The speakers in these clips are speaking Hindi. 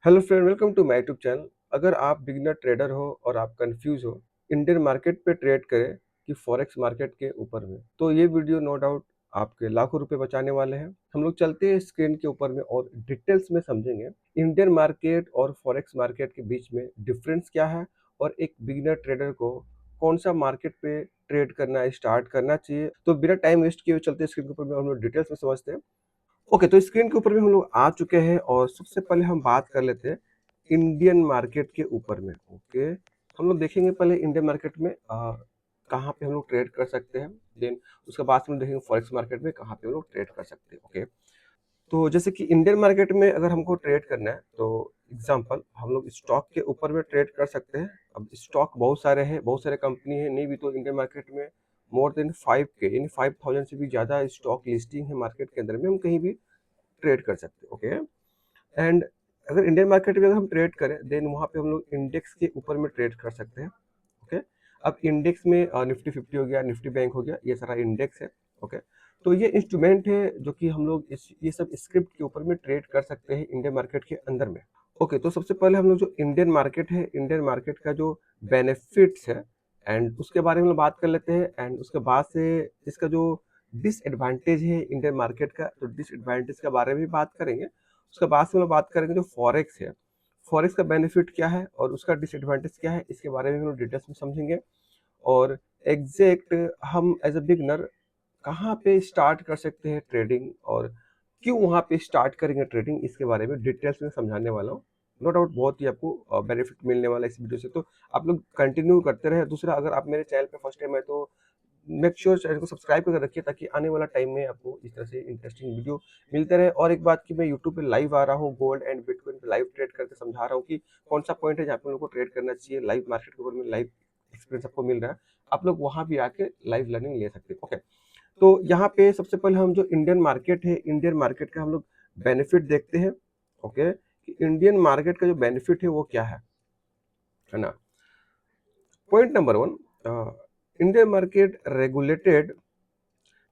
Hello friend, welcome to my YouTube channel. अगर आप बिगिनर ट्रेडर हो और आप कंफ्यूज हो इंडियन मार्केट पे ट्रेड करें कि फॉरेक्स मार्केट के ऊपर में, तो ये वीडियो नो डाउट आपके लाखों रुपए बचाने वाले हैं। हम लोग चलते हैं स्क्रीन के ऊपर में और डिटेल्स में समझेंगे इंडियन मार्केट और फॉरेक्स मार्केट के बीच में डिफरेंस क्या है और एक बिगिनर ट्रेडर को कौन सा मार्केट पे ट्रेड करना स्टार्ट करना चाहिए। तो बिना टाइम वेस्ट किए हुए चलते हैं स्क्रीन के ऊपर में, हम लोग डिटेल्स में समझते हैं। ओके, तो स्क्रीन के ऊपर भी हम लोग आ चुके हैं और सबसे पहले हम बात कर लेते हैं इंडियन मार्केट के ऊपर में। ओके, हम लोग देखेंगे पहले इंडियन मार्केट में कहाँ पे हम लोग ट्रेड कर सकते हैं। देन उसके बाद हम देखेंगे फॉरेक्स मार्केट में कहाँ पे हम लोग ट्रेड कर सकते हैं। ओके, तो जैसे कि इंडियन मार्केट में अगर हमको ट्रेड करना है तो एग्जांपल हम लोग स्टॉक के ऊपर में ट्रेड कर सकते हैं। अब स्टॉक बहुत सारे हैं, बहुत सारे कंपनी है, नहीं भी तो इंडियन मार्केट में मोर देन 5K यानी 5000 से भी ज़्यादा स्टॉक लिस्टिंग है मार्केट के अंदर में, हम कहीं भी ट्रेड कर सकते हैं। ओके, एंड अगर इंडियन मार्केट में अगर हम ट्रेड करें देन वहाँ पे हम लोग इंडेक्स के ऊपर में ट्रेड कर सकते हैं। ओके, अब इंडेक्स में निफ्टी 50 हो गया, निफ्टी बैंक हो गया, ये सारा इंडेक्स है। ओके, तो ये इंस्ट्रूमेंट है जो कि हम लोग ये सब स्क्रिप्ट के ऊपर में ट्रेड कर सकते हैं इंडियन मार्केट के अंदर में। ओके, तो सबसे पहले हम लोग जो इंडियन मार्केट है, इंडियन मार्केट का जो बेनिफिट्स है एंड उसके बारे में हम लोग बात कर लेते हैं। एंड उसके बाद से इसका जो डिसएडवांटेज है इंडियन मार्केट का, तो डिसएडवांटेज के बारे में भी बात करेंगे। उसके बाद से हम लोग बात करेंगे जो फॉरेक्स है, फॉरेक्स का बेनिफिट क्या है और उसका डिसएडवांटेज क्या है, इसके बारे में हम लोग डिटेल्स में समझेंगे। और एग्जैक्ट हम एज अ बिगनर कहाँ पे स्टार्ट कर सकते हैं ट्रेडिंग और क्यों वहाँ पे स्टार्ट करेंगे ट्रेडिंग, इसके बारे में डिटेल्स में समझाने वाला हूँ। नो डाउट बहुत ही आपको बेनिफिट मिलने वाला है इस वीडियो से, तो आप लोग कंटिन्यू करते रहे। दूसरा, अगर आप मेरे चैनल पे फर्स्ट टाइम है तो मेक श्योर चैनल को सब्सक्राइब करके रखिए ताकि आने वाला टाइम में आपको इस तरह से इंटरेस्टिंग वीडियो मिलते रहे। और एक बात कि मैं यूट्यूब पे लाइव आ रहा हूँ, गोल्ड एंड बिटकॉइन पे लाइव ट्रेड करके समझा रहा हूँ कि कौन सा पॉइंट है जहाँ पे लोगों को ट्रेड करना चाहिए। लाइव मार्केट के ऊपर में लाइव एक्सपीरियंस आपको मिल रहा है, आप लोग वहाँ भी आके लाइव लर्निंग ले सकते हैं। ओके, तो यहाँ पे सबसे पहले हम जो इंडियन मार्केट है, इंडियन मार्केट का हम लोग बेनिफिट देखते हैं। ओके, कि इंडियन मार्केट का जो बेनिफिट है वो क्या है ना। Point number one, Indian market regulated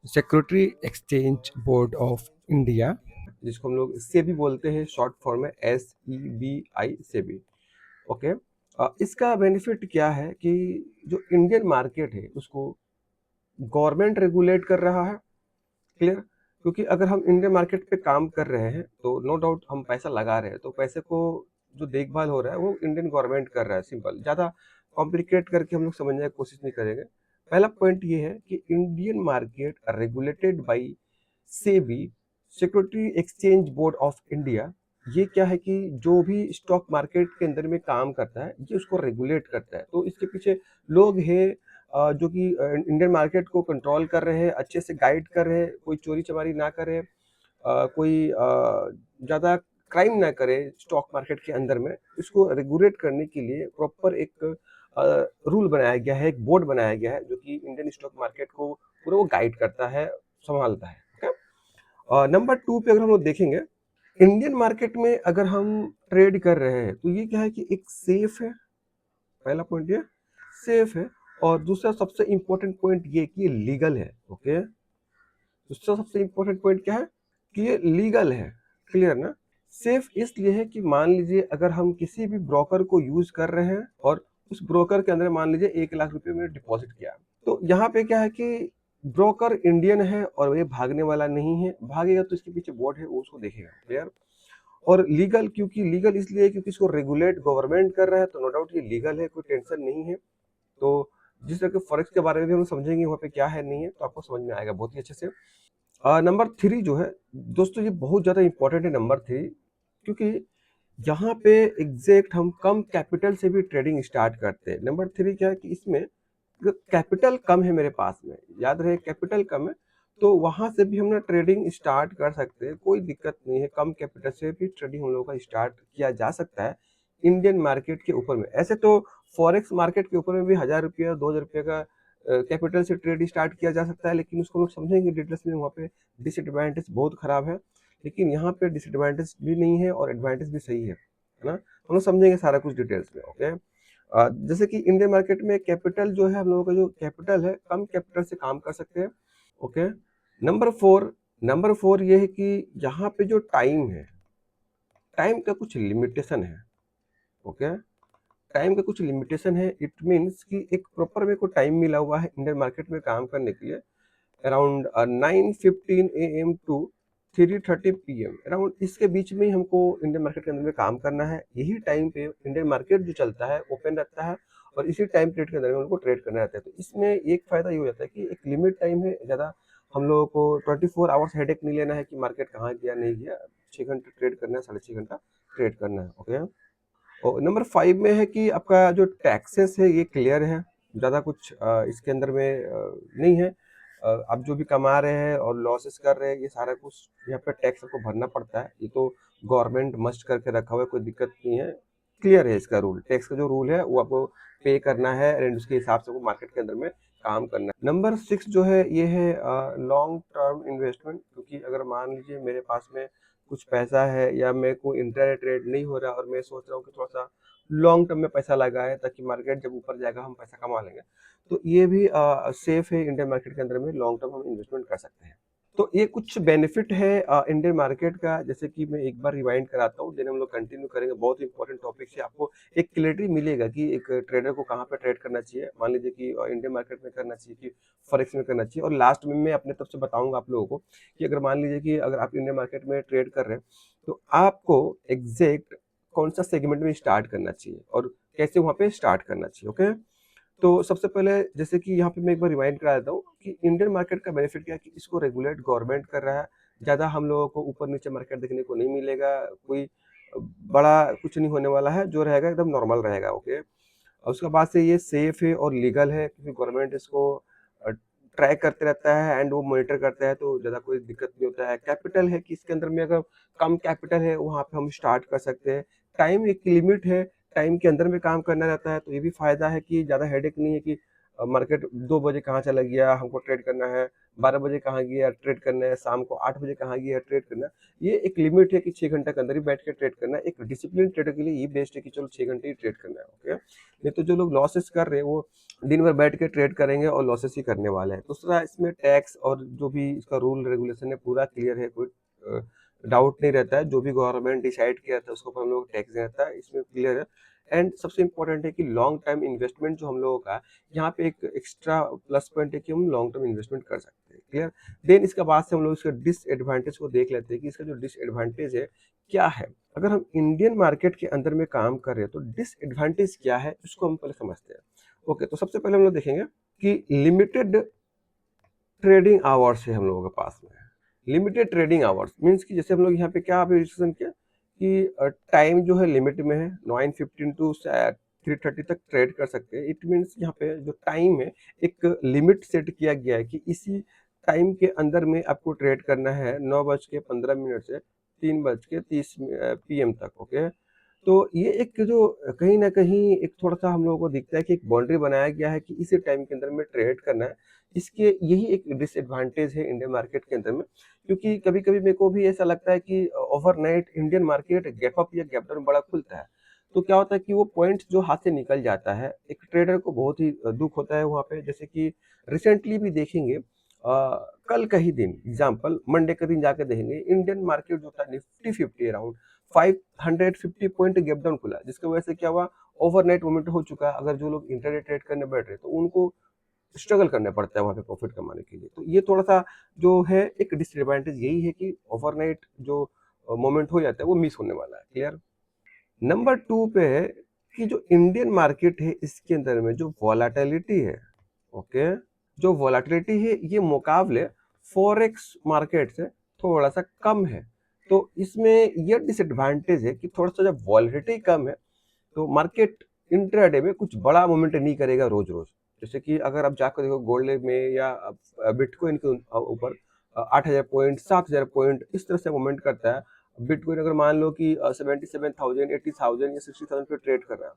security exchange board of India, जिसको हम लोग सेबी बोलते हैं, शॉर्ट फॉर्म है SEBI, सेबी। ओके, इसका बेनिफिट क्या है कि जो इंडियन मार्केट है उसको गवर्नमेंट रेगुलेट कर रहा है। क्लियर, क्योंकि अगर हम इंडियन मार्केट पे काम कर रहे हैं तो नो डाउट हम पैसा लगा रहे हैं, तो पैसे को जो देखभाल हो रहा है वो इंडियन गवर्नमेंट कर रहा है। सिंपल, ज़्यादा कॉम्प्लिकेट करके हम लोग समझने की कोशिश नहीं करेंगे। पहला पॉइंट ये है कि Indian market regulated by SEBI, security exchange board of India. ये क्या है कि जो भी स्टॉक मार्केट के अंदर में काम करता है ये उसको रेगुलेट करता है। तो इसके पीछे लोग हैं जो कि इंडियन मार्केट को कंट्रोल कर रहे हैं, अच्छे से गाइड कर रहे हैं, कोई चोरी चमारी ना करे, कोई ज़्यादा क्राइम ना करे स्टॉक मार्केट के अंदर में। इसको रेगुलेट करने के लिए प्रॉपर एक रूल बनाया गया है, एक बोर्ड बनाया गया है जो कि इंडियन स्टॉक मार्केट को पूरा वो गाइड करता है, संभालता है। ओके, नंबर टू पे अगर हम लोग देखेंगे इंडियन मार्केट में अगर हम ट्रेड कर रहे हैं तो ये क्या है कि एक सेफ है। पहला पॉइंट ये सेफ है। और दूसरा सबसे इंपॉर्टेंट पॉइंट ये कि ये लीगल है। ओके, दूसरा सबसे इंपॉर्टेंट पॉइंट क्या है कि ये लीगल है। क्लियर ना। सेफ इसलिए है कि मान लीजिए अगर हम किसी भी ब्रोकर को यूज कर रहे हैं और उस ब्रोकर के अंदर मान लीजिए 1 लाख रुपए में डिपॉजिट किया, तो यहाँ पे क्या है कि ब्रोकर इंडियन है और ये भागने वाला नहीं है, भागेगा तो इसके पीछे बोर्ड है वो उसको देखेगा। क्लियर। और लीगल, क्योंकि लीगल इसलिए है क्योंकि इसको रेगुलेट गवर्नमेंट कर रहा है, तो नो डाउट ये लीगल है, कोई टेंशन नहीं है। तो जिस तरह के फॉरेक्स के बारे में भी हम समझेंगे वहाँ पे क्या है नहीं है, तो आपको समझ में आएगा बहुत ही अच्छे से। नंबर थ्री जो है दोस्तों, ये बहुत ज़्यादा इंपॉर्टेंट है नंबर थ्री, क्योंकि यहाँ पे एग्जैक्ट हम कम कैपिटल से भी ट्रेडिंग स्टार्ट करते हैं। नंबर थ्री क्या है कि इसमें कैपिटल कम है मेरे पास में, याद रहे कैपिटल कम है, तो वहां से भी हम ना ट्रेडिंग स्टार्ट कर सकते हैं, कोई दिक्कत नहीं है। कम कैपिटल से भी ट्रेडिंग हम लोगों का स्टार्ट किया जा सकता है इंडियन मार्केट के ऊपर में। ऐसे तो फॉरेक्स मार्केट के ऊपर में भी 1000 रुपया 2000 रुपये का कैपिटल से ट्रेड स्टार्ट किया जा सकता है, लेकिन उसको लोग समझेंगे डिटेल्स में, वहाँ पे डिसएडवांटेज बहुत खराब है। लेकिन यहाँ पे डिसएडवांटेज भी नहीं है और एडवांटेज भी सही है ना। हम लोग समझेंगे सारा कुछ डिटेल्स में। ओके, जैसे कि इंडियन मार्केट में कैपिटल जो है, हम लोगों का जो कैपिटल है कम कैपिटल से काम कर सकते हैं। ओके, नंबर फोर ये है कि यहाँ पे जो टाइम है, टाइम का कुछ लिमिटेशन है। ओके, टाइम का कुछ लिमिटेशन है। इट मीन्स कि एक प्रॉपर मेरे को टाइम मिला हुआ है इंडियन मार्केट में काम करने के लिए, around 9:15 AM to 3:30 PM, around इसके बीच में ही हमको इंडियन मार्केट के अंदर में काम करना है। यही टाइम पे इंडियन मार्केट जो चलता है ओपन रहता है और इसी टाइम पीरियड के अंदर में उनको ट्रेड करना रहता है। तो इसमें एक फायदा ये हो जाता है कि एक लिमिट टाइम है, ज़्यादा हम लोगों को 24 आवर्स हेडेक नहीं लेना है कि मार्केट कहाँ गया नहीं गया। 6 घंटे ट्रेड करना है, 6.5 घंटा ट्रेड करना है। ओके, और नंबर 5 में है कि आपका जो टैक्सेस है ये क्लियर है, ज़्यादा कुछ इसके अंदर में नहीं है। आप जो भी कमा रहे हैं और लॉसेस कर रहे हैं, ये सारा कुछ यहाँ पे टैक्स आपको भरना पड़ता है। ये तो गवर्नमेंट मस्ट करके रखा हुआ है, कोई दिक्कत नहीं है, क्लियर है इसका रूल। टैक्स का जो रूल है वो आपको पे करना है एंड उसके हिसाब से वो मार्केट के अंदर में काम करना है। नंबर 6 जो है ये है लॉन्ग टर्म इन्वेस्टमेंट, क्योंकि अगर मान लीजिए मेरे पास में कुछ पैसा है या मेरे को इंट्राडे ट्रेड नहीं हो रहा और मैं सोच रहा हूँ कि थोड़ा सा लॉन्ग टर्म में पैसा लगाए ताकि मार्केट जब ऊपर जाएगा हम पैसा कमा लेंगे, तो ये भी सेफ है। इंडियन मार्केट के अंदर में लॉन्ग टर्म हम इन्वेस्टमेंट कर सकते हैं। तो ये कुछ बेनिफिट है इंडियन मार्केट का, जैसे कि मैं एक बार रिवाइंड कराता हूँ, देन हम लोग कंटिन्यू करेंगे। बहुत इंपॉर्टेंट टॉपिक से आपको एक क्लैरिटी मिलेगा कि एक ट्रेडर को कहाँ पे ट्रेड करना चाहिए। मान लीजिए कि इंडियन मार्केट में करना चाहिए कि फॉरेक्स में करना चाहिए। और लास्ट में मैं अपने तरफ से बताऊंगा आप लोगों को कि अगर मान लीजिए कि अगर आप इंडियन मार्केट में ट्रेड कर रहे हैं तो आपको एग्जैक्ट कौन सा सेगमेंट में स्टार्ट करना चाहिए और कैसे वहाँ पे स्टार्ट करना चाहिए। ओके, तो सबसे पहले जैसे कि यहाँ पे मैं एक बार रिवाइंड करा देता हूँ कि इंडियन मार्केट का बेनिफिट क्या है कि इसको रेगुलेट गवर्नमेंट कर रहा है। ज़्यादा हम लोगों को ऊपर नीचे मार्केट देखने को नहीं मिलेगा, कोई बड़ा कुछ नहीं होने वाला है, जो रहेगा एकदम नॉर्मल रहेगा। ओके, और उसके बाद से ये सेफ है और लीगल है, क्योंकि गवर्नमेंट इसको ट्रैक करते रहता है एंड वो मॉनिटर करता है, तो ज़्यादा कोई दिक्कत नहीं होता है। कैपिटल है कि इसके अंदर में अगर कम कैपिटल है वहाँ पे हम स्टार्ट कर सकते हैं। टाइम एक लिमिट है, टाइम के अंदर में काम करना रहता है, तो ये भी फायदा है कि ज़्यादा हेडेक नहीं है कि मार्केट 2 बजे कहाँ चला गया हमको ट्रेड करना है, 12 बजे कहाँ गया ट्रेड करना है, शाम को 8 बजे कहाँ गया ट्रेड करना है। ये एक लिमिट है कि 6 घंटे के अंदर ही बैठ के ट्रेड करना है। एक डिसिप्लिन ट्रेडर के लिए ये बेस्ट है कि चलो 6 घंटे ही ट्रेड करना है। ओके, नहीं तो जो लोग लॉसेस कर रहे हैं वो दिन भर बैठ के ट्रेड करेंगे और लॉसेस ही करने वाले हैं। दूसरा, इसमें टैक्स और जो भी इसका रूल रेगुलेशन है पूरा क्लियर है, कोई डाउट नहीं रहता है। जो भी गवर्नमेंट डिसाइड किया था उसको हम लोग टैक्स देना रहता है, इसमें क्लियर है। एंड सबसे इम्पोर्टेंट है कि लॉन्ग टाइम इन्वेस्टमेंट जो हम लोगों का यहाँ पे एक एक्स्ट्रा प्लस पॉइंट है कि हम लॉन्ग टर्म इन्वेस्टमेंट कर सकते हैं। क्लियर, देन इसके बाद से हम लोग इसका डिसएडवांटेज को देख लेते हैं कि इसका जो डिसएडवांटेज है क्या है। अगर हम इंडियन मार्केट के अंदर में काम कर रहे हैं तो डिसएडवांटेज क्या है उसको हम पहले समझते हैं। ओके, तो सबसे पहले हम लोग देखेंगे कि लिमिटेड ट्रेडिंग आवर्स है हम लोगों के पास में। लिमिटेड ट्रेडिंग आवर्स मीन्स कि जैसे हम लोग यहाँ पे क्या अभी डिस्कशन किया कि टाइम जो है लिमिट में है, 9:15 टू 3:30 तक ट्रेड कर सकते हैं। इट मीन्स यहाँ पे जो टाइम है एक लिमिट सेट किया गया है कि इसी टाइम के अंदर में आपको ट्रेड करना है, 9:15 से 3:30 PM तक। ओके, तो ये एक जो कहीं ना कहीं एक थोड़ा सा हम लोगों को दिखता है कि एक बाउंड्री बनाया गया है कि इसी टाइम के अंदर में ट्रेड करना है। इसके यही एक डिसएडवांटेज है इंडियन मार्केट के अंदर में, क्योंकि कभी कभी मेरे को भी ऐसा लगता है कि overnight Indian market gap up या गैप डाउन बड़ा खुलता है, तो क्या होता है कि वो पॉइंट जो हाथ से निकल जाता है एक ट्रेडर को बहुत ही दुख होता है वहाँ पे। जैसे कि रिसेंटली भी देखेंगे, कल का ही दिन एग्जाम्पल मंडे का दिन जाके देखेंगे, इंडियन मार्केट जो था Nifty 50 around 550 point gap down खुला, जिसकी वजह से क्या हुआ, ओवरनाइट मोमेंट हो चुका है। अगर जो लोग इंटरडे ट्रेड करने बैठ रहे तो उनको स्ट्रगल करना पड़ता है वहाँ पे प्रॉफिट कमाने के लिए। तो ये थोड़ा सा जो है एक डिसएडवांटेज यही है कि ओवरनाइट जो मोमेंट हो जाता है वो मिस होने वाला है। क्लियर, नंबर 2 पे है कि जो इंडियन मार्केट है इसके अंदर में जो वॉलेटिलिटी है, ओके, जो वॉलेटिलिटी है ये मुकाबले फॉरेक्स मार्केट से थोड़ा सा कम है। तो इसमें ये डिसएडवांटेज है कि थोड़ा सा जब वॉलेटिलिटी कम है तो मार्केट इंट्राडे में कुछ बड़ा मूवमेंट नहीं करेगा रोज रोज। जैसे कि अगर आप जाकर देखो गोल्ड में या बिटकॉइन के ऊपर 8,000 पॉइंट 7,000 पॉइंट इस तरह से मूवमेंट करता है। बिटकॉइन अगर मान लो कि 77,000 80,000 या 60,000 पे ट्रेड कर रहा है,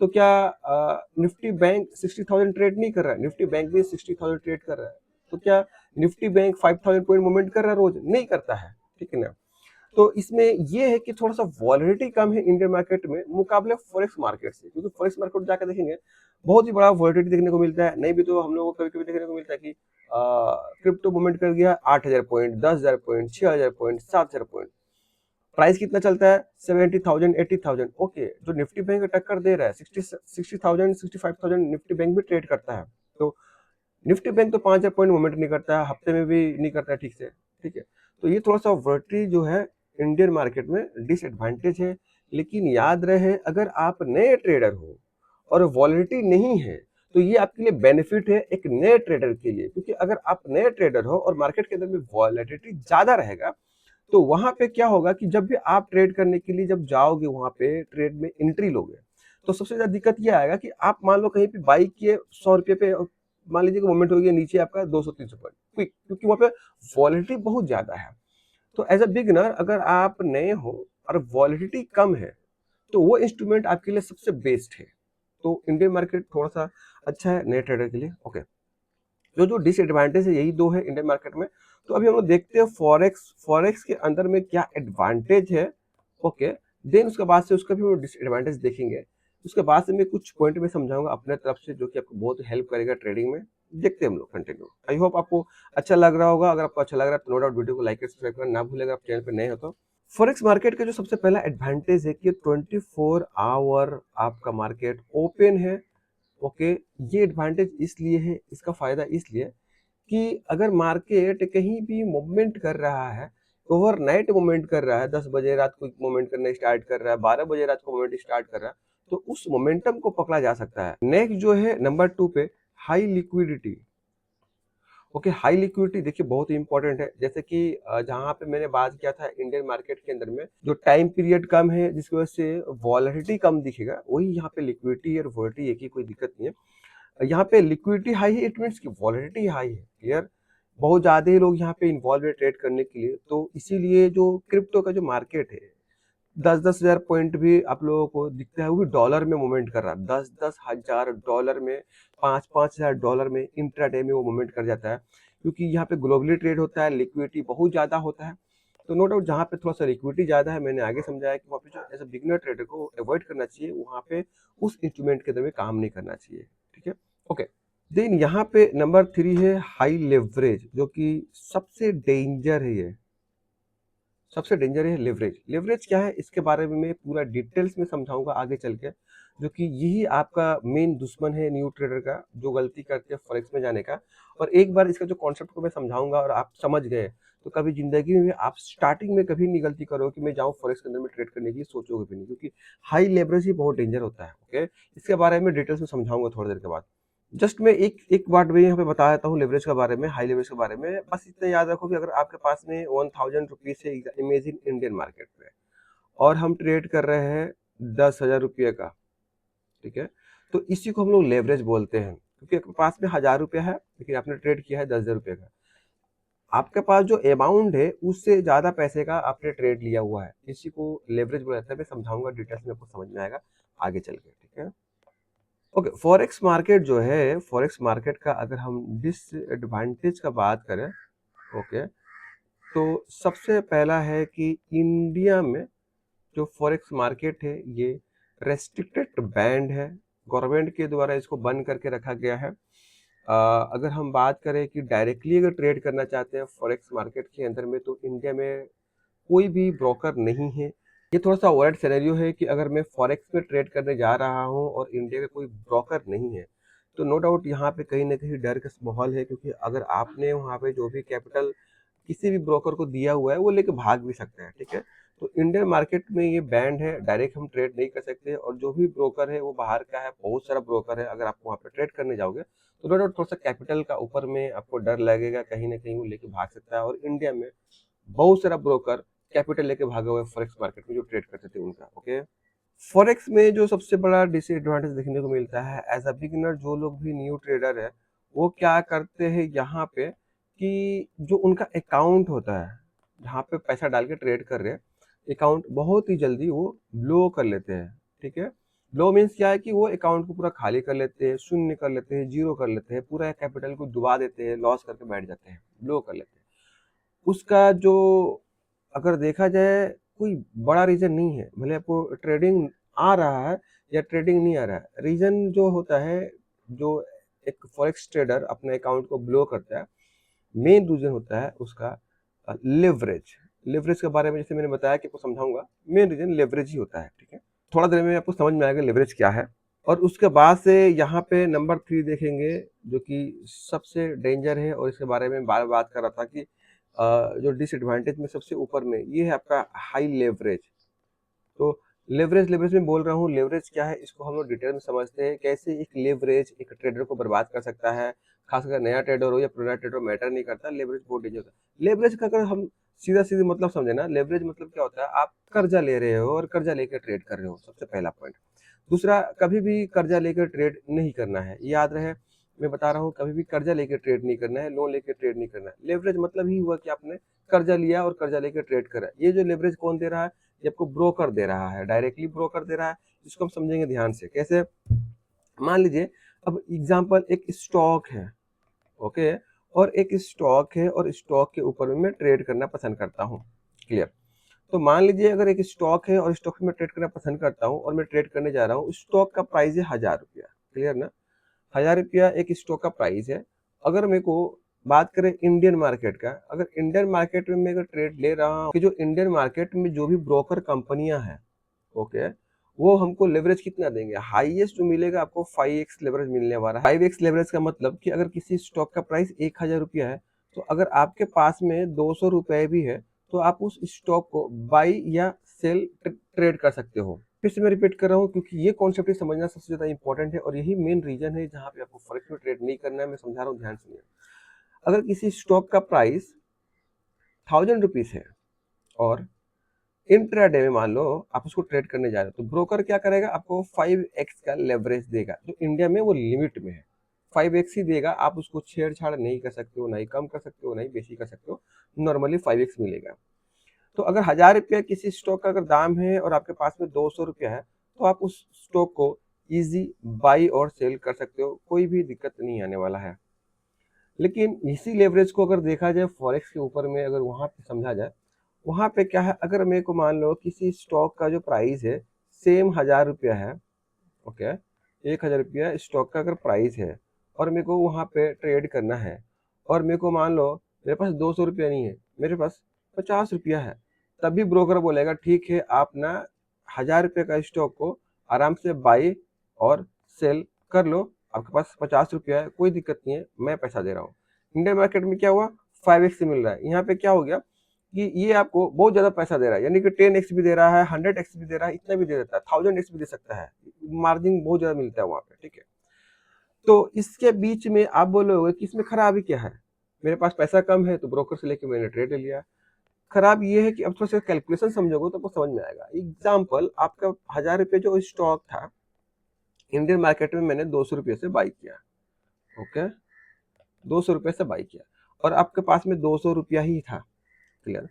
तो क्या निफ्टी बैंक 60,000 ट्रेड नहीं कर रहा है? निफ्टी बैंक भी 60,000 ट्रेड कर रहा है। तो क्या निफ्टी बैंक 5,000 पॉइंट मूवमेंट कर रहा है? रोज नहीं करता है, ठीक है ना। तो इसमें ये है कि थोड़ा सा वॉलिडिटी कम है इंडियन मार्केट में मुकाबले फॉरेक्स मार्केट से, क्योंकि फॉरेक्स मार्केट जाकर देखेंगे बहुत ही बड़ा वॉलिडिटी देखने को मिलता है। नहीं भी तो हम लोगों को कभी कभी देखने को मिलता है कि क्रिप्टो मूवमेंट कर गया 8,000 point 10,000 point 6,000 point 7,000 point. Price कितना चलता है 70,000 80,000। ओके, जो निफ्टी बैंक टक्कर दे रहा है 60,000 65,000 निफ्टी बैंक भी ट्रेड करता है। तो निफ्टी बैंक तो 5,000 पॉइंट मूवमेंट नहीं करता है, हफ्ते में भी नहीं करता है ठीक से, ठीक है। तो ये थोड़ा सा वर्टी जो है इंडियन मार्केट में डिसएडवांटेज है। लेकिन याद रहे, अगर आप नए ट्रेडर हो और वॉलिडिटी नहीं है, तो ये आपके लिए बेनिफिट है एक नए ट्रेडर के लिए, क्योंकि अगर आप नए ट्रेडर हो और मार्केट के अंदर में वॉलिडिटी ज्यादा रहेगा, तो वहां पे क्या होगा कि जब भी आप ट्रेड करने के लिए जब जाओगे, वहां पे ट्रेड में एंट्री लोगे, तो सबसे ज्यादा दिक्कत ये आएगा कि आप मान लो कहीं पे बाई किए 100 रुपये पे, मान लीजिए कि मोमेंट हो गया नीचे आपका 200-300 पॉइंट क्विक, क्योंकि वहां पे वॉलिडिटी बहुत ज्यादा है। तो एज अ बिगनर अगर आप नए हो और वॉलिडिटी कम है, तो वो इंस्ट्रूमेंट आपके लिए सबसे बेस्ट है। तो इंडियन मार्केट थोड़ा सा अच्छा है नए ट्रेडर के लिए। ओके, जो जो डिसएडवांटेज है यही दो है इंडियन मार्केट में। तो अभी हम लोग देखते हैं फॉरेक्स, फॉरेक्स के अंदर में क्या एडवांटेज है। ओके, देन उसके बाद से उसका भी हम डिसएडवांटेज देखेंगे। उसके बाद से मैं कुछ पॉइंट में समझाऊंगा अपने तरफ से, जो कि आपको बहुत हेल्प करेगा ट्रेडिंग में। देखते हैं हम लोग कंटिन्यू। आई होप आपको अच्छा लग रहा होगा। अगर आपको अच्छा लग रहा है तो नो डाउट वीडियो को लाइक और सब्सक्राइब करना ना भूलेगा, आप चैनल पर नए हो तो। फॉरेक्स मार्केट का जो सबसे पहला एडवांटेज है कि 24 आवर आपका मार्केट ओपन है। ओके, ये एडवांटेज इसलिए है, इसका फायदा इसलिए कि अगर मार्केट कहीं भी मूवमेंट कर रहा है, ओवरनाइट मूवमेंट कर रहा है, 10 बजे रात को मूवमेंट करना स्टार्ट कर रहा है, 12 बजे रात को मूवमेंट स्टार्ट कर रहा है, तो उस मोमेंटम को पकड़ा जा सकता है। नेक्स्ट जो है नंबर 2 पे, high liquidity. Okay, high liquidity देखिए बहुत ही इंपॉर्टेंट है। जैसे कि जहां पे मैंने बात किया था इंडियन मार्केट के अंदर में जो टाइम पीरियड कम है जिसकी वजह से वॉलेटिलिटी कम दिखेगा, वही यहाँ पे लिक्विडिटी और वॉलेटिलिटी एक ही, कोई दिक्कत नहीं है। यहाँ पे लिक्विडिटी हाई है, इट मीन्स की वॉलेटिलिटी हाई है। क्लियर, बहुत ज्यादा ही लोग यहाँ पे इन्वॉल्व है ट्रेड करने के लिए। तो इसीलिए जो क्रिप्टो का जो मार्केट है, 10-10 हजार पॉइंट भी आप लोगों को दिखता है, वो भी डॉलर में मूवमेंट कर रहा है। 10-10 हजार डॉलर में, 5-5 हजार डॉलर में इंट्राडे में वो मूवमेंट कर जाता है, क्योंकि यहाँ पे ग्लोबली ट्रेड होता है, लिक्विडिटी बहुत ज्यादा होता है। तो नो डाउट जहाँ पे थोड़ा सा लिक्विडिटी ज्यादा है, मैंने आगे समझाया कि वहाँ पे जो एज अ बिगिनर ट्रेडर को अवॉइड करना चाहिए, वहाँ पे उस इंस्ट्रूमेंट के अंदर में काम नहीं करना चाहिए। ठीक है, ओके। देन यहाँ पे नंबर 3 है हाई लेवरेज, जो कि सबसे डेंजर है। ये सबसे डेंजर है लेवरेज। लेवरेज क्या है इसके बारे में मैं पूरा डिटेल्स में समझाऊंगा आगे चल के, जो कि यही आपका मेन दुश्मन है न्यू ट्रेडर का, जो गलती करते हैं फॉरेक्स में जाने का। और एक बार इसका जो कॉन्सेप्ट को मैं समझाऊंगा और आप समझ गए, तो कभी जिंदगी में आप स्टार्टिंग में कभी नहीं गलती करो कि मैं जाऊं फॉरेक्स के अंदर में ट्रेड करने की, सोचोगे भी नहीं, क्योंकि हाई लेवरेज ही बहुत डेंजर होता है। ओके, इसके बारे में डिटेल्स में समझाऊंगा थोड़ी देर के बाद। जस्ट मैं एक एक बात भी यहाँ पे बता देता हूँ लेवरेज के बारे में, हाई लेवरेज के बारे में। बस इतना याद रखो कि अगर आपके पास में 1000 रुपीज है, इमेजिन इंडियन मार्केट में, और हम ट्रेड कर रहे हैं 10,000 रुपये का, ठीक है, तो इसी को हम लोग लेवरेज बोलते हैं। क्योंकि आपके पास में 1000 रुपया है, लेकिन आपने ट्रेड किया है 10,000 रुपये का। आपके पास जो अमाउंट है उससे ज्यादा पैसे का आपने ट्रेड लिया हुआ है, इसी को लेवरेज बोला जाता है। मैं समझाऊंगा डिटेल्स में, आपको समझ में आएगा आगे चल के। ठीक है, ओके। फॉरेक्स मार्केट जो है, फॉरेक्स मार्केट का अगर हम डिसएडवांटेज का बात करें, ओके, तो सबसे पहला है कि इंडिया में जो फॉरेक्स मार्केट है ये रेस्ट्रिक्टेड बैंड है, गवर्नमेंट के द्वारा इसको बंद करके रखा गया है। अगर हम बात करें कि डायरेक्टली अगर ट्रेड करना चाहते हैं फॉरेक्स मार्केट के अंदर में, तो इंडिया में कोई भी ब्रोकर नहीं है। ये थोड़ा सा वर्ड सिनेरियो है कि अगर मैं फॉरेक्स में ट्रेड करने जा रहा हूँ और इंडिया का कोई ब्रोकर नहीं है, तो नो डाउट यहाँ पे कहीं ना कहीं डर का माहौल है, क्योंकि अगर आपने वहाँ पे जो भी कैपिटल किसी भी ब्रोकर को दिया हुआ है वो लेके भाग भी सकते हैं। ठीक है, तो इंडियन मार्केट में ये बैंड है, डायरेक्ट हम ट्रेड नहीं कर सकते। और जो भी ब्रोकर है वो बाहर का है, बहुत सारा ब्रोकर है। अगर आप वहाँ पे ट्रेड करने जाओगे तो नो डाउट थोड़ा सा कैपिटल का ऊपर में आपको डर लगेगा, कहीं ना कहीं वो लेके भाग सकता है। और इंडिया में बहुत सारा ब्रोकर कैपिटल लेके भागे हुए फॉरेक्स मार्केट में जो ट्रेड करते थे उनका। ओके, फॉरेक्स में जो सबसे बड़ा डिसएडवांटेज देखने को मिलता है, एज अ बिगिनर जो लोग भी न्यू ट्रेडर है, वो क्या करते हैं यहाँ पे कि जो उनका अकाउंट होता है जहाँ पे पैसा डाल के ट्रेड कर रहे हैं, अकाउंट बहुत ही जल्दी वो ब्लो कर लेते हैं। ठीक है, ब्लो मीन्स क्या है कि वो अकाउंट को पूरा खाली कर लेते हैं, शून्य कर लेते हैं, जीरो कर लेते हैं, पूरा कैपिटल को डुबा देते हैं, लॉस करके बैठ जाते हैं, ब्लो कर लेते हैं। उसका जो अगर देखा जाए कोई बड़ा रीजन नहीं है, भले आपको ट्रेडिंग आ रहा है या ट्रेडिंग नहीं आ रहा है। रीजन जो होता है, जो एक फॉरेक्स ट्रेडर अपने अकाउंट को ब्लो करता है, मेन रीजन होता है उसका लेवरेज। लेवरेज के बारे में जैसे मैंने बताया कि आपको समझाऊंगा, मेन रीजन लेवरेज ही होता है, ठीक है। थोड़ा देर में आपको समझ में आएगा लेवरेज क्या है। और उसके बाद से यहाँ पे नंबर 3 देखेंगे, जो कि सबसे डेंजर है, और इसके बारे में बार बात कर रहा था कि जो डिसएडवांटेज में सबसे ऊपर में ये है आपका हाई लेवरेज। तो लेवरेज लेवरेज में बोल रहा हूँ, लेवरेज क्या है इसको हम लोग डिटेल में समझते हैं, कैसे एक लेवरेज एक ट्रेडर को बर्बाद कर सकता है। खासकर नया ट्रेडर हो या पुराना ट्रेडर, मैटर नहीं करता, लेवरेज बहुत डेंजर होता है। लेवरेज का अगर हम सीधा सीधा मतलब समझे ना, लेवरेज मतलब क्या होता है, आप कर्जा ले रहे हो और कर्जा लेकर ट्रेड कर रहे हो, सबसे पहला पॉइंट। दूसरा, कभी भी कर्जा लेकर ट्रेड नहीं करना है, याद रहे मैं बता रहा हूँ, कभी भी कर्जा लेकर ट्रेड नहीं करना है, लोन लेकर ट्रेड नहीं करना है। लेवरेज मतलब ही हुआ कि आपने कर्जा लिया और कर्जा लेकर ट्रेड करा। ये जो लेवरेज कौन दे रहा है, ये आपको ब्रोकर दे रहा है, डायरेक्टली ब्रोकर दे रहा है। इसको हम समझेंगे ध्यान से कैसे। मान लीजिए अब एग्जांपल एक स्टॉक है, ओके, और एक स्टॉक है और स्टॉक के ऊपर में मैं ट्रेड करना पसंद करता हूँ, क्लियर। तो मान लीजिए अगर एक स्टॉक है और स्टॉक में ट्रेड करना पसंद करता हूँ और मैं ट्रेड करने जा रहा हूँ, स्टॉक का प्राइस है 1000 रुपया, क्लियर ना। 1000 रुपया एक स्टॉक का प्राइस है। अगर मेरे को बात करें इंडियन मार्केट का, अगर इंडियन मार्केट में मैं अगर ट्रेड ले रहा हूँ, कि जो इंडियन मार्केट में जो भी ब्रोकर कंपनियां हैं, ओके, वो हमको लेवरेज कितना देंगे, हाईएस्ट जो मिलेगा आपको 5x लेवरेज मिलने वाला है। 5x लेवरेज का मतलब कि अगर किसी स्टॉक का प्राइस 1000 रुपया है, तो अगर आपके पास में 200 रुपए भी है, तो आप उस स्टॉक को बाई या सेल ट्रेड कर सकते हो। फिर से मैं रिपीट कर रहा हूँ, क्योंकि ये कॉन्सेप्ट समझना सबसे ज्यादा इंपॉर्टेंट है, और यही मेन रीजन है जहाँ पे आपको फॉरेक्स में ट्रेड नहीं करना है। मैं समझा रहा हूँ, ध्यान सुनिए। अगर किसी स्टॉक का प्राइस 1000 रुपीज है और इंट्राडे में मान लो आप उसको ट्रेड करने जा रहे हो, तो ब्रोकर क्या करेगा, आपको 5x का लेवरेज देगा, जो इंडिया में वो लिमिट में है। 5x ही देगा, आप उसको छेड़छाड़ नहीं कर सकते हो, नहीं कम कर सकते हो, नहीं बेशी कर सकते हो, नॉर्मली 5x मिलेगा। तो अगर 1000 रुपया किसी स्टॉक का अगर दाम है और आपके पास में 200 रुपया है, तो आप उस स्टॉक को इजी बाई और सेल कर सकते हो, कोई भी दिक्कत नहीं आने वाला है। लेकिन इसी लेवरेज को अगर देखा जाए फॉरेक्स के ऊपर में, अगर वहां पे समझा जाए, वहां पे क्या है, अगर मेरे को मान लो किसी स्टॉक का जो प्राइस है सेम 1000 रुपया है, ओके, 1000 रुपया स्टॉक का अगर प्राइस है, और मेरे को वहां पे ट्रेड करना है, और मेरे को मान लो मेरे पास 200 रुपया नहीं है, मेरे पास 50 रुपया है, तभी ब्रोकर बोलेगा ठीक है, आप ना 1000 रुपये का स्टॉक को आराम से बाई और सेल कर लो, आपके पास 50 रुपया है, कोई दिक्कत नहीं है, मैं पैसा दे रहा हूँ। इंडियन मार्केट में क्या हुआ, 5x से मिल रहा है। यहाँ पे क्या हो गया कि ये आपको बहुत ज्यादा पैसा दे रहा है, यानी कि 10x भी दे रहा है, 100x भी दे रहा है, इतना भी दे देता है, 1000x भी दे सकता है, मार्जिन बहुत ज्यादा मिलता है वहां पे, ठीक है। तो इसके बीच में आप बोलोगे कि इसमें खराबी क्या है, मेरे पास पैसा कम है तो ब्रोकर से लेके मैंने ट्रेड ले लिया। खराब ये है कि अब थोड़ा सा कैलकुलेशन समझोगे तो आपको समझ में आएगा। एग्जाम्पल, आपका 1000 रुपये जो स्टॉक था इंडियन मार्केट में, मैंने 200 रुपये से बाई किया, ओके, 200 रुपये से बाई किया, और आपके पास में 200 रुपया ही था, क्लियर।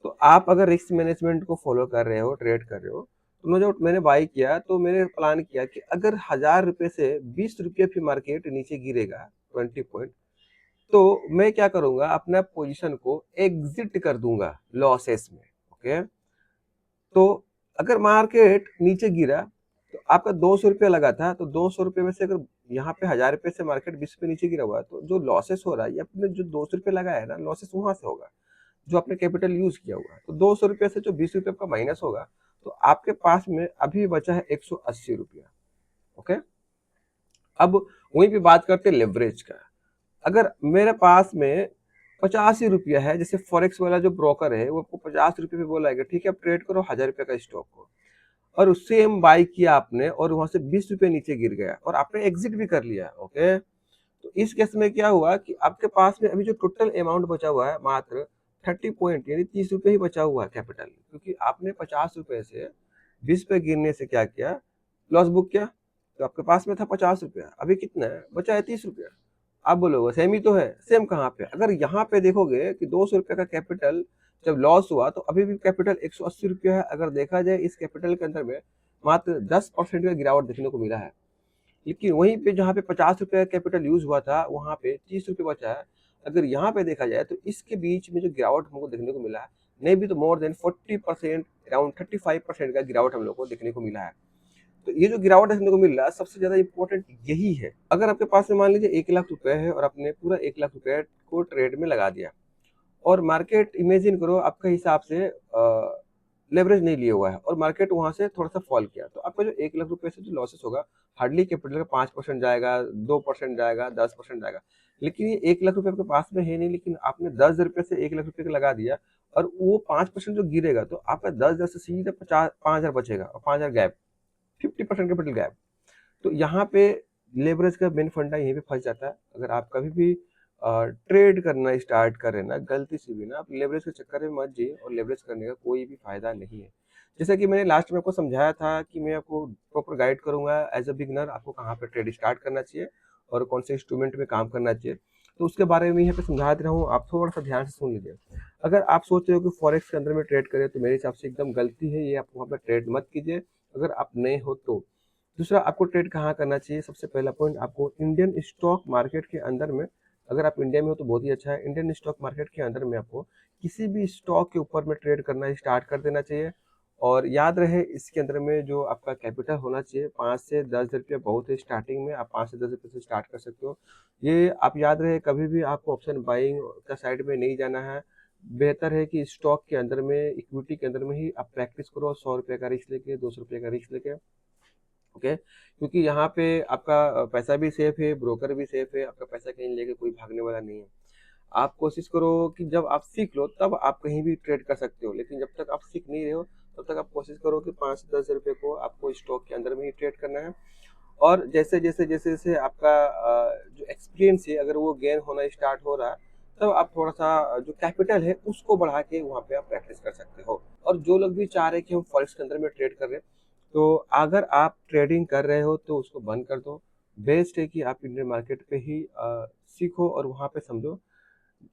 तो आप अगर रिस्क मैनेजमेंट को फॉलो कर रहे हो, ट्रेड कर रहे हो, तो मैं जो मैंने बाई किया, तो मैंने प्लान किया कि अगर 1000 रुपये से 20 रुपये भी मार्केट नीचे गिरेगा 20 पॉइंट, तो मैं क्या करूंगा, अपना पोजीशन को एग्जिट कर दूंगा लॉसेस में, ओके। तो अगर मार्केट नीचे गिरा, तो आपका 200 रुपया लगा था, तो 200 रुपये में से अगर यहाँ पे 1000 रुपये से मार्केट 20 रुपये नीचे गिरा हुआ है, तो जो लॉसेस हो रहा है, ये अपने जो 200 रुपये लगाया है ना, लॉसेस वहां से होगा, जो आपने कैपिटल यूज किया हुआ है। तो 200 रुपये से जो 20 रुपये का माइनस होगा, तो आपके पास में अभी बचा है 180 रुपया, ओके। अब वहीं पे बात करते हैं लेवरेज का। अगर मेरे पास में 85 रुपया है, जैसे फॉरेक्स वाला जो ब्रोकर है वो आपको 50 रुपये पे बोला है ठीक है, आप ट्रेड करो 1000 रुपये का स्टॉक को, और उससे हम बाई किया आपने, और वहां से 20 रुपये नीचे गिर गया और आपने एग्जिट भी कर लिया, ओके। तो इस केस में क्या हुआ कि आपके पास में अभी जो टोटल अमाउंट बचा हुआ है मात्र 30 पॉइंट, यानी 30 रुपये ही बचा हुआ है कैपिटल, क्योंकि आपने 50 रुपये से 20 रुपये गिरने से क्या किया, लॉस बुक किया। तो आपके पास में था 50 रुपया, अभी कितना है बचा है, 30 रुपया। आप बोलोगे सेम ही तो है, सेम कहाँ पे, अगर यहाँ पे देखोगे कि 200 रुपये का कैपिटल जब लॉस हुआ, तो अभी भी कैपिटल 180 रुपया है। अगर देखा जाए इस कैपिटल के अंदर में मात्र 10% का गिरावट देखने को मिला है, लेकिन वहीं पे जहाँ पे 50 रुपये का कैपिटल यूज हुआ था, वहां पे 30 रुपये बचा है। अगर यहाँ पे देखा जाए तो इसके बीच में जो गिरावट हमको देखने को मिला है, नहीं भी तो मोर देन 40%, अराउंड 35% का गिरावट हम लोग को देखने को मिला है। तो ये जो गिरावट देखने को मिल रहा है, सबसे ज्यादा इंपॉर्टेंट यही है। अगर आपके पास में मान लीजिए 1 लाख रुपए है और आपने पूरा 1 लाख रुपए को ट्रेड में लगा दिया, और मार्केट इमेजिन करो आपके हिसाब से लेवरेज नहीं लिया हुआ है और मार्केट वहां से थोड़ा सा फॉल किया, तो आपका जो 1 लाख रुपए से जो लॉसेस होगा, हार्डली कैपिटल का 5% जाएगा, 2% जाएगा, 10% जाएगा। लेकिन ये 1 लाख रुपए आपके पास में है नहीं, लेकिन आपने 10 रुपए से 1 लाख रुपए का लगा दिया, और वो 5% जो गिरेगा तो आपका 10 10 से सीधे 50 5 हजार बचेगा, और 5 हजार गैप, 50% कैपिटल गैप। तो यहाँ पे लेवरेज का मेन फंडा यहीं पे फंस जाता है। अगर आप कभी भी ट्रेड करना स्टार्ट करें ना, गलती से भी ना आप लेवरेज के चक्कर में मत जाइए, और लेवरेज करने का कोई भी फायदा नहीं है। जैसा कि मैंने लास्ट में आपको समझाया था कि मैं आपको प्रॉपर गाइड करूंगा एज अ बिगनर, आपको कहाँ पे ट्रेड स्टार्ट करना चाहिए और कौन से इंस्ट्रूमेंट में काम करना चाहिए, तो उसके बारे में यहाँ पे समझा दे रहा हूँ, आप थोड़ा सा ध्यान से सुन लीजिए। अगर आप सोच रहे हो कि फॉरेक्स के अंदर में ट्रेड करें, तो मेरे हिसाब से एकदम गलती है ये, आप वहाँ पे ट्रेड मत कीजिए अगर आप नए हो तो। दूसरा, आपको ट्रेड कहाँ करना चाहिए, सबसे पहला पॉइंट, आपको इंडियन स्टॉक मार्केट के अंदर में, अगर आप इंडिया में हो तो बहुत ही अच्छा है, इंडियन स्टॉक मार्केट के अंदर में आपको किसी भी स्टॉक के ऊपर में ट्रेड करना स्टार्ट कर देना चाहिए। और याद रहे, इसके अंदर में जो आपका कैपिटल होना चाहिए 5 से 10 रुपये बहुत है, स्टार्टिंग में आप 5 से 10 रुपये से स्टार्ट कर सकते हो। ये आप याद रहे, कभी भी आपको ऑप्शन बाइंग का साइड में नहीं जाना है। बेहतर है कि स्टॉक के अंदर में, इक्विटी के अंदर में ही आप प्रैक्टिस करो, 100 रुपये का रिस्क लेके, 200 रुपये का रिस्क लेके। ओके, क्योंकि यहाँ पे आपका पैसा भी सेफ है, ब्रोकर भी सेफ है, आपका पैसा कहीं लेके कोई भागने वाला नहीं है। आप कोशिश करो कि जब आप सीख लो तब आप कहीं भी ट्रेड कर सकते हो, लेकिन जब तक आप सीख नहीं रहे हो तब तक आप कोशिश करो कि 5 से 10 रुपये को आपको स्टॉक के अंदर में ही ट्रेड करना है। और जैसे जैसे आपका जो एक्सपीरियंस है अगर वो गेन होना स्टार्ट हो रहा है, तब आप थोड़ा सा जो कैपिटल है उसको बढ़ा के वहाँ पे आप प्रैक्टिस कर सकते हो। और जो लोग भी चाह रहे हैं कि हम फॉरेक्स के अंदर में ट्रेड कर रहे हैं, तो अगर आप ट्रेडिंग कर रहे हो तो उसको बंद कर दो। बेस्ट है कि आप इंडियन मार्केट पे ही सीखो और वहाँ पे समझो।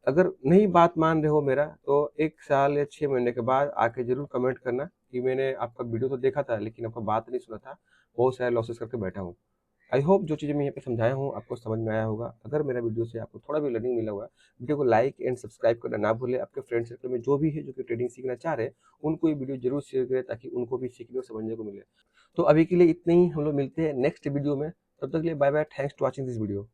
अगर नहीं बात मान रहे हो मेरा, तो 1 साल या 6 महीने के बाद आके जरूर कमेंट करना कि मैंने आपका वीडियो तो देखा था लेकिन आपका बात नहीं सुना था, बहुत सारे लॉसेस करके बैठा हूँ। आई होप जो चीज़ें मैं यहाँ पे समझाया हूँ आपको समझ में आया होगा। अगर मेरा वीडियो से आपको थोड़ा भी लर्निंग मिला हुआ है, वीडियो को लाइक एंड सब्सक्राइब करना ना भूलें। आपके फ्रेंड सर्कल में जो भी है जो कि ट्रेडिंग सीखना चाह रहे हैं, उनको ये वीडियो जरूर शेयर करें ताकि उनको भी सीखने और समझने को मिले। तो अभी के लिए इतने ही, हम लोग मिलते हैं नेक्स्ट वीडियो में। तब तक के लिए bye bye, thanks to watching this video.